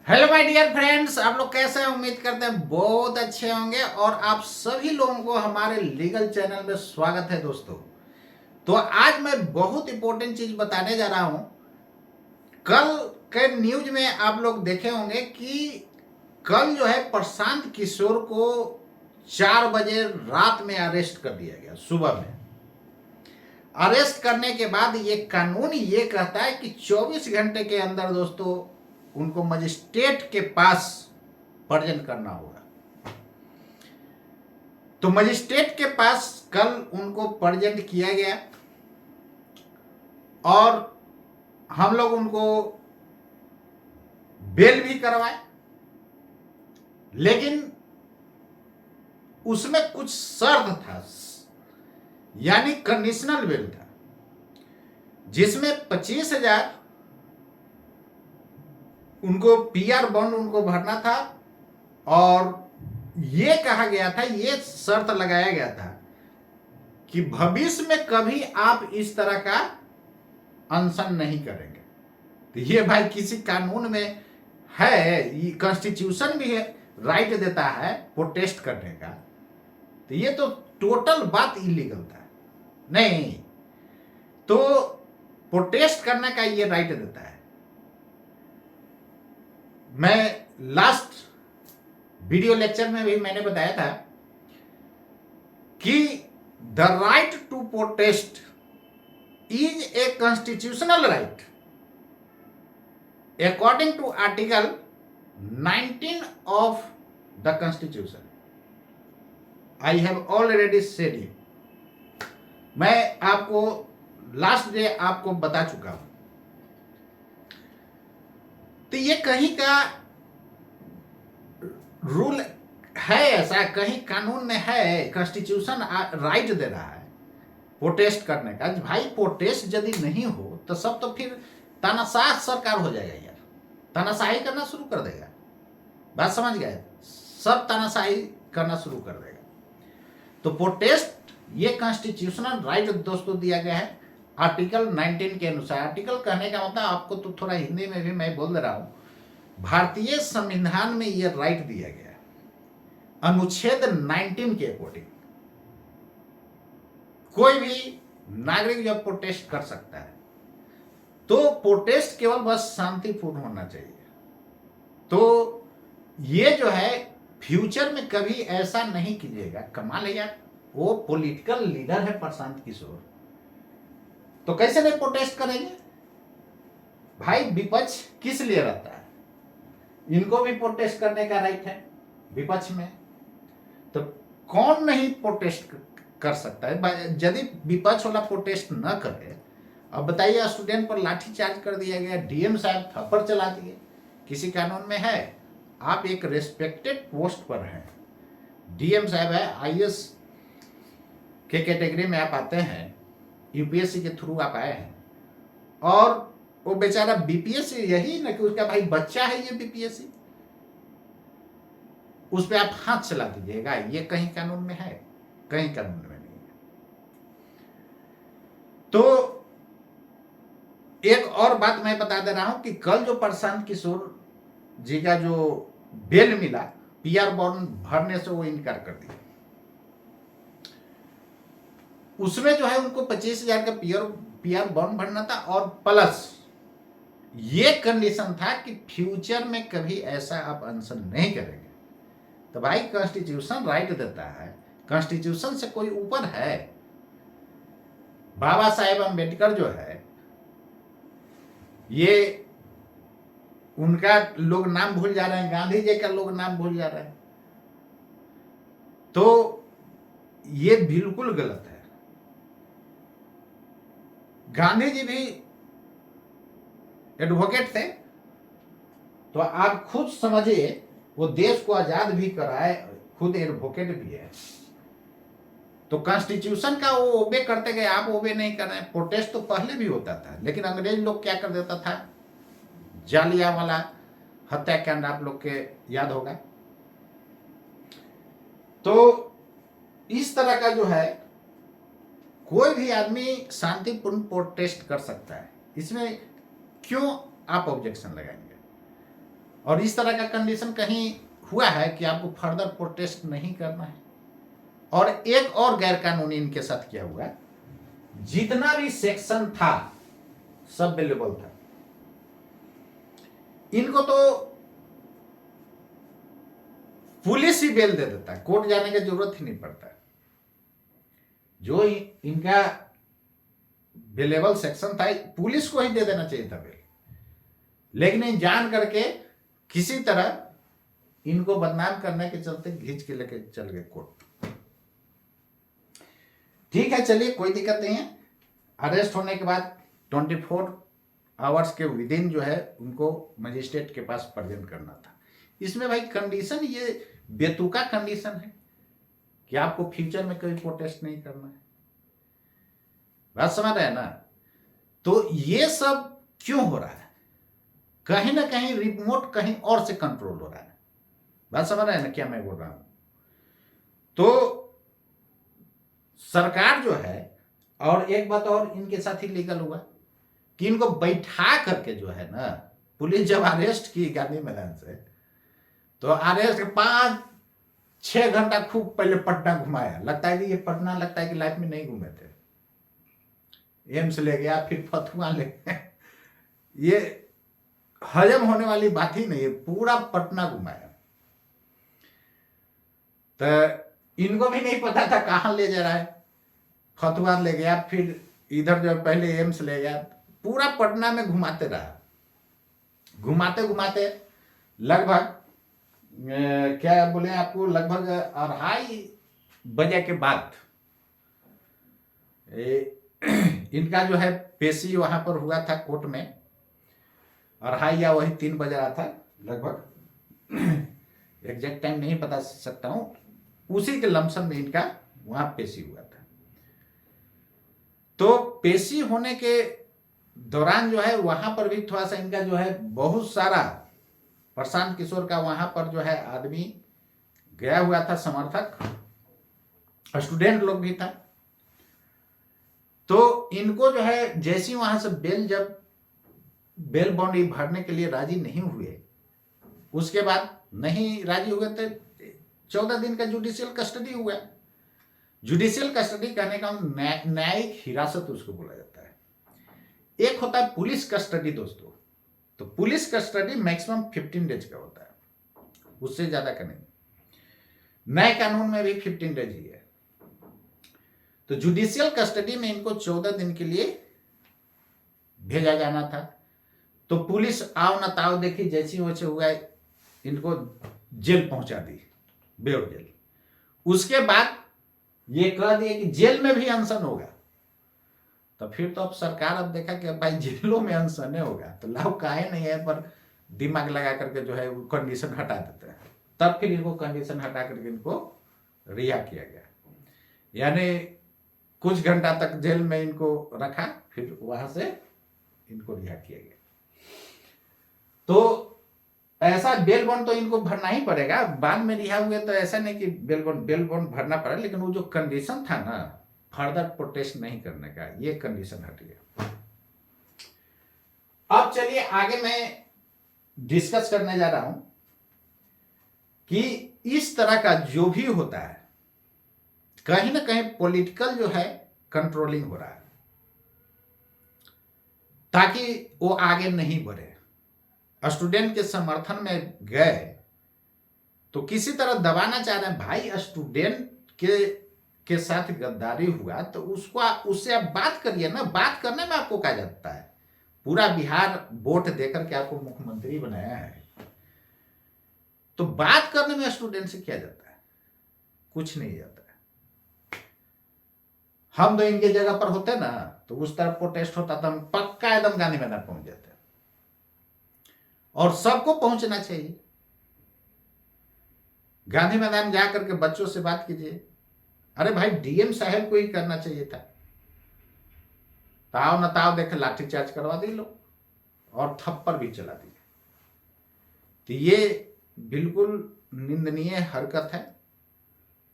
Hello my dear friends, आप लोग कैसे हैं? उम्मीद करते हैं बहुत अच्छे होंगे। और आप सभी लोगों को हमारे लीगल चैनल में स्वागत है दोस्तों। तो आज मैं बहुत इंपॉर्टेंट चीज बताने जा रहा हूं। कल के न्यूज में आप लोग देखे होंगे कि कल जो है प्रशांत किशोर को 4 बजे रात में अरेस्ट कर दिया गया। सुबह में अरेस्ट करने के बाद ये कानून ये कहता है कि 24 घंटे के अंदर दोस्तों उनको मजिस्ट्रेट के पास प्रेजेंट करना होगा। तो मजिस्ट्रेट के पास कल उनको प्रेजेंट किया गया और हम लोग उनको बेल भी करवाए, लेकिन उसमें कुछ शर्त था, यानी कंडीशनल बेल था, जिसमें 25,000 उनको पीआर बॉन्ड उनको भरना था। और ये कहा गया था, ये शर्त लगाया गया था कि भविष्य में कभी आप इस तरह का अनशन नहीं करेंगे। तो ये भाई किसी कानून में है, कॉन्स्टिट्यूशन भी है, राइट देता है प्रोटेस्ट करने का। तो ये तो टोटल बात इलीगल था। नहीं, तो प्रोटेस्ट करने का ये राइट देता है। मैं लास्ट वीडियो लेक्चर में भी मैंने बताया था कि the right to protest is a constitutional right according to article 19 of the constitution. I have already said you. मैं आपको लास्ट डे आपको बता चुका हूं। तो ये कहीं का रूल है, ऐसा कहीं कानून में है, कॉन्स्टिट्यूशन राइट दे रहा है प्रोटेस्ट करने का। भाई प्रोटेस्ट यदि नहीं हो तो सब तो फिर तानाशाह सरकार हो जाएगा यार, तानाशाही करना शुरू कर देगा। बात समझ गए? सब तानाशाही करना शुरू कर देगा। तो प्रोटेस्ट ये कॉन्स्टिट्यूशनल राइट दोस्तों दिया गया है आर्टिकल 19 के अनुसार। आर्टिकल कहने का मतलब आपको तो थोड़ा हिंदी में भी मैं बोल दे रहा हूं, भारतीय संविधान में यह राइट दिया गया है अनुच्छेद 19 के अकॉर्डिंग। कोई भी नागरिक जब प्रोटेस्ट कर सकता है, तो प्रोटेस्ट केवल बस शांतिपूर्ण होना चाहिए। तो ये जो है फ्यूचर में कभी ऐसा नहीं कीजिएगा। कमाल है यार, वो पॉलिटिकल लीडर है प्रशांत किशोर, तो कैसे नहीं प्रोटेस्ट करेंगे? भाई विपक्ष किस लिए रहता है? इनको भी प्रोटेस्ट करने का राइट है विपक्ष में। तो कौन नहीं प्रोटेस्ट कर सकता है? यदि विपक्ष वाला प्रोटेस्ट न करे, अब बताइए, स्टूडेंट पर लाठीचार्ज कर दिया गया, डीएम साहब थप्पड़ चला दिए, किसी कानून में है? आप एक रेस्पेक्टेड पोस्ट पर हैं, डीएम साहब है, आईएएस के कैटेगरी में आप आते हैं, यूपीएससी के थ्रू आप आए हैं, और वो बेचारा बीपीएससी, यही ना कि उसका भाई बच्चा है ये बीपीएससी, उस पर आप हाथ चला दीजिएगा? ये कहीं कानून में है? कहीं कानून में नहीं है। तो एक और बात मैं बता दे रहा हूं कि कल जो प्रशांत किशोर जी का जो बेल मिला, पीआर बॉन्ड भरने से वो इनकार कर दिया। उसमें जो है उनको 25,000 का पीआर बॉन्ड भरना था, और प्लस ये कंडीशन था कि फ्यूचर में कभी ऐसा आप अनशन नहीं करेंगे। तो भाई कॉन्स्टिट्यूशन राइट देता है, कॉन्स्टिट्यूशन से कोई ऊपर है? बाबा साहेब अम्बेडकर जो है, ये उनका लोग नाम भूल जा रहे हैं, गांधी जी का लोग नाम भूल जा रहे हैं। तो ये बिल्कुल गलत है। गांधी जी भी एडवोकेट थे, तो आप खुद समझिए, वो देश को आजाद भी कराए, खुद एडवोकेट भी है। तो कॉन्स्टिट्यूशन का वो ओबे करते गए, आप ओबे नहीं कर रहे हैं। प्रोटेस्ट तो पहले भी होता था, लेकिन अंग्रेज लोग क्या कर देता था, जालियांवाला हत्याकांड आप लोग के याद होगा। तो इस तरह का जो है कोई भी आदमी शांतिपूर्ण प्रोटेस्ट कर सकता है, इसमें क्यों आप ऑब्जेक्शन लगाएंगे? और इस तरह का कंडीशन कहीं हुआ है कि आपको फर्दर प्रोटेस्ट नहीं करना है। और एक और गैर कानूनी इनके साथ क्या हुआ, जितना भी सेक्शन था सब बेलेबल था। इनको तो पुलिस ही बेल दे देता है, कोर्ट जाने की जरूरत ही नहीं पड़ता। जो इनका बेलेबल सेक्शन था पुलिस को ही दे देना चाहिए था बेल, लेकिन जान करके किसी तरह इनको बदनाम करने के चलते घींच के लेके चल गए कोर्ट। ठीक है, चलिए कोई दिक्कत नहीं है। अरेस्ट होने के बाद 24 आवर्स के विदिन जो है उनको मजिस्ट्रेट के पास प्रेजेंट करना था। इसमें भाई कंडीशन ये बेतुका कंडीशन है कि आपको फ्यूचर में कभी प्रोटेस्ट नहीं करना है। बात समझ रहे हैं ना? तो ये सब क्यों हो रहा है? कहीं ना कहीं रिमोट कहीं और से कंट्रोल हो रहा है। बात समझ रहे हैं ना क्या मैं बोल रहा हूं? तो सरकार जो है, और एक बात और इनके साथ ही लीगल हुआ कि इनको बैठा करके जो है ना, पुलिस जब अरेस्ट की गांधी मैदान से, तो अरेस्ट के 5-6 घंटा खूब पहले पटना घुमाया। लगता है कि ये पटना लगता है कि लाइफ में नहीं घूमे थे। एम्स ले गया, फिर फतुआ ले गया। ये हजम होने वाली बात ही नहीं है, पूरा पटना घुमाया। तो इनको भी नहीं पता था कहां ले जा रहा है। फतुआ ले गया, फिर इधर जो पहले एम्स ले गया, पूरा पटना में घुमाते रहा। घुमाते घुमाते लगभग क्या बोले आपको, लगभग 2:30 बजे के बाद इनका जो है पेशी वहां पर हुआ था कोर्ट में। 2:30 या वही 3 बज रहा था लगभग, एग्जैक्ट टाइम नहीं बता सकता हूं। उसी के लमसम में इनका वहां पेशी हुआ था। तो पेशी होने के दौरान जो है वहां पर भी थोड़ा सा इनका जो है बहुत सारा प्रशांत किशोर का वहां पर जो है आदमी गया हुआ था, समर्थक, स्टूडेंट लोग भी था। तो इनको जो है जैसे वहां से जब बेल बॉन्ड भरने के लिए राजी नहीं हुए, उसके बाद नहीं राजी हुए तो 14 दिन का जुडिशियल कस्टडी हुआ। जुडिशियल कस्टडी कहने का न्यायिक हिरासत उसको बोला जाता है। एक होता है पुलिस कस्टडी दोस्तों। तो पुलिस कस्टडी मैक्सिमम 15 डेज का होता है, उससे ज्यादा का नहीं। नए कानून में भी 15 डेज ही है। तो जुडिशियल कस्टडी में इनको 14 दिन के लिए भेजा जाना था। तो पुलिस आओ न ताओ देखी, जैसी वैसे हुआ इनको जेल पहुंचा दी, बेउर जेल। उसके बाद ये कह दिए कि जेल में भी अनशन होगा। तो फिर तो अब सरकार अब देखा कि भाई जेलों में अनशन होगा तो लाभ काहे नहीं है, पर दिमाग लगा करके जो है कंडीशन हटा देते हैं। तब फिर इनको कंडीशन हटा करके इनको रिहा किया गया। यानी कुछ घंटा तक जेल में इनको रखा, फिर वहां से इनको रिहा किया गया। तो ऐसा बेल बॉन्ड तो इनको भरना ही पड़ेगा। बाद में रिहा हुए तो ऐसा नहीं कि बेल बॉन्ड भरना पड़ा, लेकिन वो जो कंडीशन था ना फर्दर प्रोटेस्ट नहीं करने का, ये कंडीशन हट गया। अब चलिए आगे मैं डिस्कस करने जा रहा हूं कि इस तरह का जो भी होता है कहीं ना कहीं पॉलिटिकल जो है कंट्रोलिंग हो रहा है, ताकि वो आगे नहीं बढ़े। स्टूडेंट के समर्थन में गए तो किसी तरह दबाना चाह रहे हैं। भाई स्टूडेंट के साथ गद्दारी हुआ तो उससे आप बात करिए ना। बात करने में आपको क्या जाता है? पूरा बिहार वोट देकर के आपको मुख्यमंत्री बनाया है, तो बात करने में स्टूडेंट से क्या जाता है? कुछ नहीं जाता है। हम तो इनके जगह पर होते ना तो उस तरह प्रोटेस्ट होता तो हम पक्का एकदम गांधी मैदान पहुंच जाते। और सबको पहुंचना चाहिए। गांधी मैदान जाकर के बच्चों से बात कीजिए। अरे भाई डीएम साहब को ही करना चाहिए था। ताव न ताव देखे लाठीचार्ज करवा दी लोग और थप्पड़ भी चला दिए। तो ये बिल्कुल निंदनीय हरकत है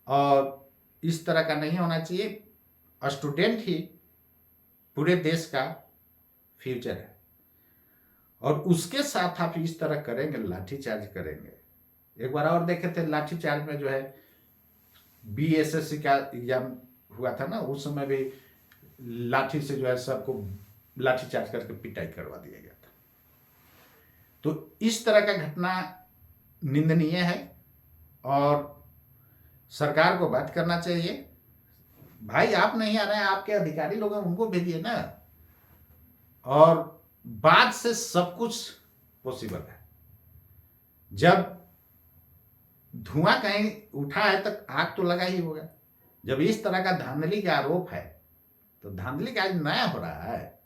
और इस तरह का नहीं होना चाहिए। स्टूडेंट ही पूरे देश का फ्यूचर है और उसके साथ आप इस तरह करेंगे, लाठीचार्ज करेंगे। एक बार और देखे थे लाठीचार्ज में जो है BSSC का एग्जाम हुआ था ना, उस समय भी लाठी से जो है सबको लाठीचार्ज करके पिटाई करवा दिया गया था। तो इस तरह का घटना निंदनीय है और सरकार को बात करना चाहिए। भाई आप नहीं आ रहे हैं, आपके अधिकारी लोग हैं, उनको भेजिए ना। और बाद से सब कुछ पॉसिबल है। जब धुआं कहीं उठा है तो आग तो लगा ही होगा। जब इस तरह का धांधली का आरोप है तो धांधली का आज नया हो रहा है।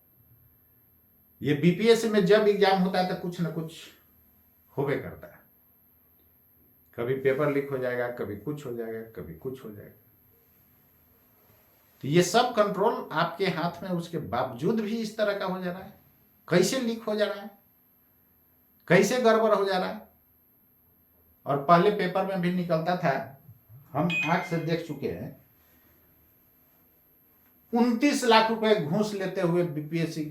ये BPSC में जब एग्जाम होता है तो कुछ ना कुछ होबे करता है। कभी पेपर लीक हो जाएगा, कभी कुछ हो जाएगा, कभी कुछ हो जाएगा। तो ये सब कंट्रोल आपके हाथ में, उसके बावजूद भी इस तरह का हो जा रहा है। कैसे लीक हो जा रहा है, कैसे गड़बड़ हो जा रहा है। और पहले पेपर में भी निकलता था, हम आंख से देख चुके हैं, 29 लाख रुपए घूस लेते हुए BPSC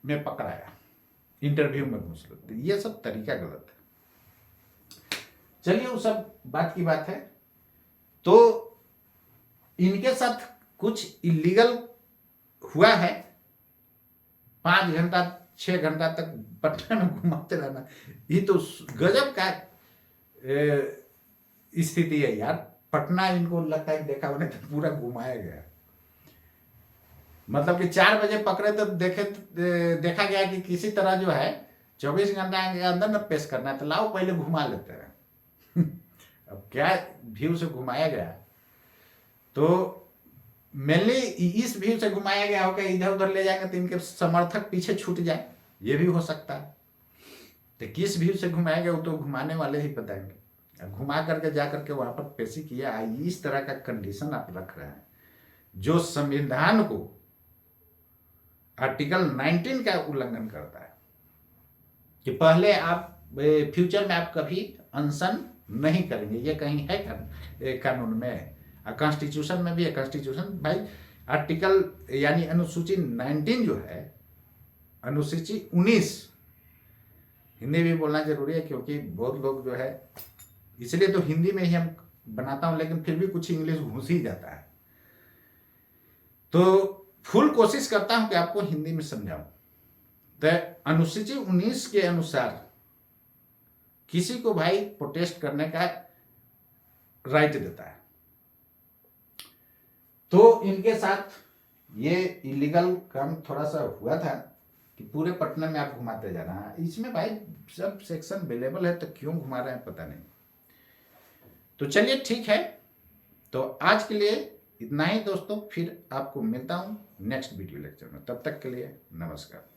में पकड़ाया, इंटरव्यू में घूस लेते। ये सब तरीका गलत है। चलिए वो सब बात की बात है। तो इनके साथ कुछ इलीगल हुआ है। 5 घंटा 6 घंटा तक पटना में घुमाते रहना, ये तो गजब का स्थिति है यार। पटना इनको लगता है देखा उन्हें तो पूरा घुमाया गया। मतलब कि 4 बजे पकड़े तो देखा गया कि किसी तरह जो है 24 घंटा के अंदर न पेश करना है, तो लाओ पहले घुमा लेते हैं। अब क्या व्यू से घुमाया गया, तो मेनली इस व्यू से घुमाया गया होगा, इधर उधर ले जाएंगे तो इनके समर्थक पीछे छूट जाए, ये भी हो सकता है। तो किस व्यू से घुमाया गया वो तो घुमाने वाले ही बताएंगे। घुमा करके जा करके वहां पर पेशी किया। इस तरह का कंडीशन आप रख रहे हैं जो संविधान को आर्टिकल 19 का उल्लंघन करता है कि पहले आप फ्यूचर में आप कभी अनशन नहीं करेंगे। ये कहीं है कानून में, कॉन्स्टिट्यूशन में भी है। कॉन्स्टिट्यूशन भाई आर्टिकल यानी अनुसूची 19 जो है, अनुसूची 19 हिंदी भी बोलना जरूरी है क्योंकि बहुत लोग जो है, इसलिए तो हिंदी में ही हम बनाता हूं, लेकिन फिर भी कुछ इंग्लिश घुस ही जाता है। तो फुल कोशिश करता हूं कि आपको हिंदी में समझाऊं। तो अनुसूची 19 के अनुसार किसी को भाई प्रोटेस्ट करने का राइट देता है। तो इनके साथ ये इलीगल काम थोड़ा सा हुआ था कि पूरे पटना में आप घुमाते जाना है। इसमें भाई सब सेक्शन अवेलेबल है, तो क्यों घुमा रहे हैं पता नहीं। तो चलिए ठीक है, तो आज के लिए इतना ही दोस्तों। फिर आपको मिलता हूं नेक्स्ट वीडियो लेक्चर में। तब तक के लिए नमस्कार।